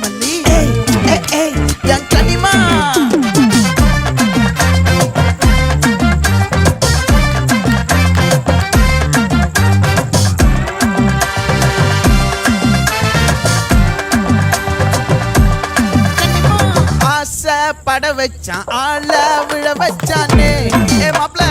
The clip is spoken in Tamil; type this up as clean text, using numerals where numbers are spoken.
மல்லி என் கனிமா ஆசை பட வச்சான் ஆள விழ வச்சானே மாப்ள